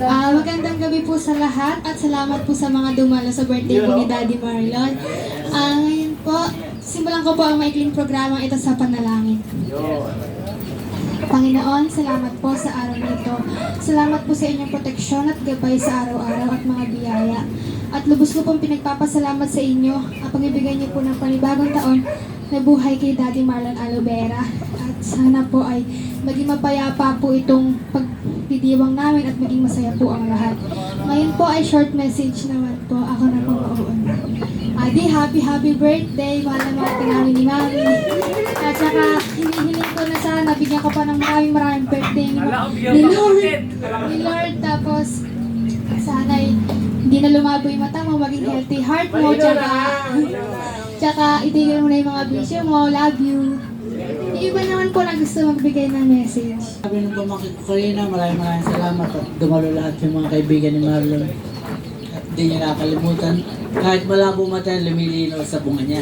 Magandang gabi po sa lahat at salamat po sa mga dumalo sa birthday po ni Daddy Marlon. Ngayon po, simulan ko po ang maikling programang ito sa panalangin. Panginoon, salamat po sa araw nito. Salamat po sa inyong proteksyon at gabay sa araw-araw at mga biyaya. At lubos ko pong pinagpapasalamat sa inyo ang pangibigay niyo po ng panibagong taon na buhay kay Daddy Marlon Alovera. At sana po ay maging mapayapa po itong pagdidiwang namin at maging masaya po ang lahat. Ngayon po ay short message naman po. Ako na po mauuna. Adi, happy birthday, mahal na mga namin ni Mami. At saka, hinihiling ko na sana, bigyan ko pa ng maraming birthday ni Lord. Tapos, sana hindi na lumabo yung mata mo, maging healthy heart mo. Tsaka itigil mo na yung mga bisyo mo. Love you. Yung iba naman po na gusto magbigay ng message. Sabi nung pumakit ko kanina, maraming salamat at dumalo lahat yung mga kaibigan ni Marlon. At hindi niya nakakalimutan. Kahit malabo mata, lumilinaw sa bunga niya.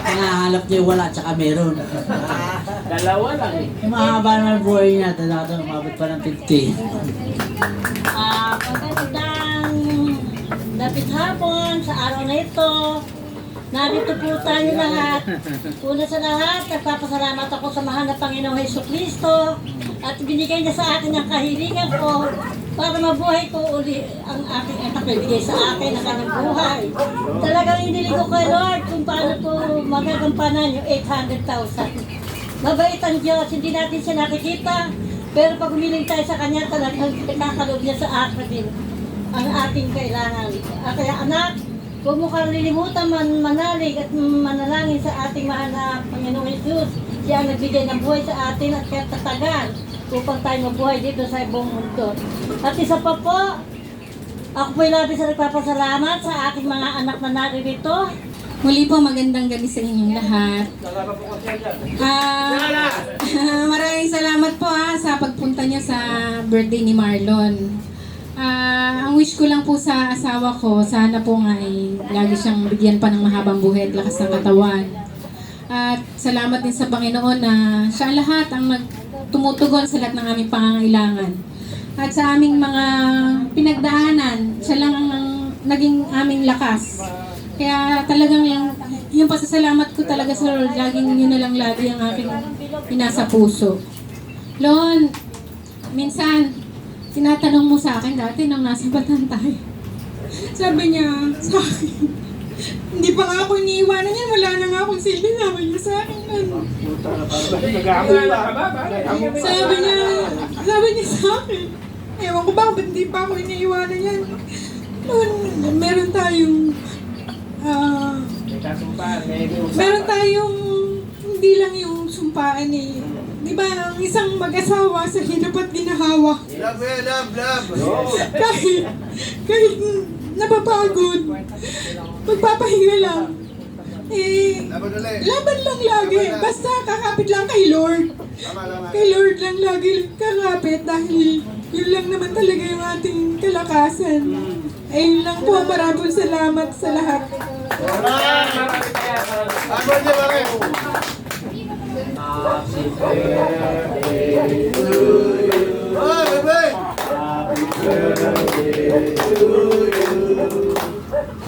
Nahanap niya wala, tsaka meron. Dalawa lang eh. Yung mahaba naman buhay niya, talaga umabot pa ng 50. Magandang dapit hapon sa araw na ito. Narito po tayo lahat. Una sa lahat, nagpapasalamat ako sa mahal na Panginoong Jesucristo at binigay niya sa akin ang kahilingan ko para mabuhay ko uli ang aking anak na bigay sa akin ang kanyang buhay. Talagang inilig ko kay Lord kung paano ko magagampanan yung 800,000. Mabait ang Diyos, hindi natin siya nakikita, pero pag humiling tayo sa Kanya, talagang nakakalog niya sa akin din ang ating kailangan. Kaya anak, huwag mo kang lilimutan manalig at manalangin sa ating mahal na Panginoong Jesus. Siya ang nagbigay ng buhay sa atin at kaya tatagan upang tayo mabuhay dito sa buong mundo. At isa pa po, ako po'y labis na nagpapasalamat sa aking mga anak na naririto. Muli po, magandang gabi sa inyong lahat. Maraming salamat po sa pagpunta niya sa birthday ni Marlon. Ang wish ko lang po sa asawa ko, sana po nga ay lagi siyang bigyan pa ng mahabang buhay at lakas ng katawan. At salamat din sa Panginoon na siya lahat ang tumutugon sa lahat ng aming pangangailangan. At sa aming mga pinagdaanan, siya lang ang naging aming lakas. Kaya talagang yung pasasalamat ko talaga sa Lord, laging yun na lang lagi ang aking pinasa puso. Lon, minsan, tinatanong mo sa akin dati nang nasa Batan tayo. Sabi niya sa akin, hindi pa nga ako iniiwanan yan, wala na nga akong silbi. Sabi niya sa akin, sabi niya sa akin, ewan ko bakit hindi pa ako iniiwanan yan. Noon, meron tayong hindi lang yung sumpaan eh. Di ba, ang isang mag-asawa sa hirap at ginahawa. Kahit napapagod, magpapahinga lang. Laban lang lagi. Basta kakapit lang kay Lord. Kay Lord lang lagi kakapit dahil yun lang naman talaga yung ating kalakasan. Ayun lang po, maraming salamat sa lahat.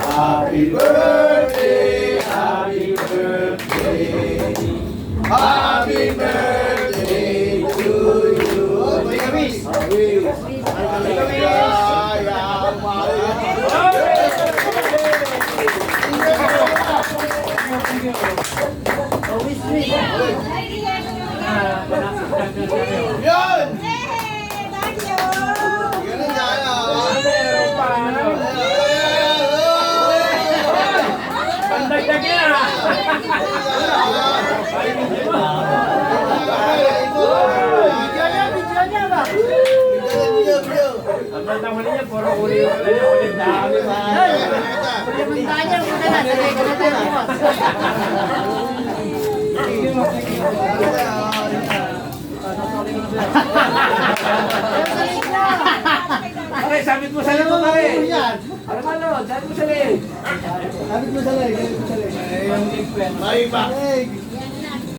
Happy birthday, happy birthday, happy birthday to you. Yun! Ganun na. Pandagdagin ah! Ang banda mo niya, puro uli yung ulit dami. Okay, sabit mo sa loob pare. Alam mo, sabit mo sa loob. Sabit mo sa leg. May pa.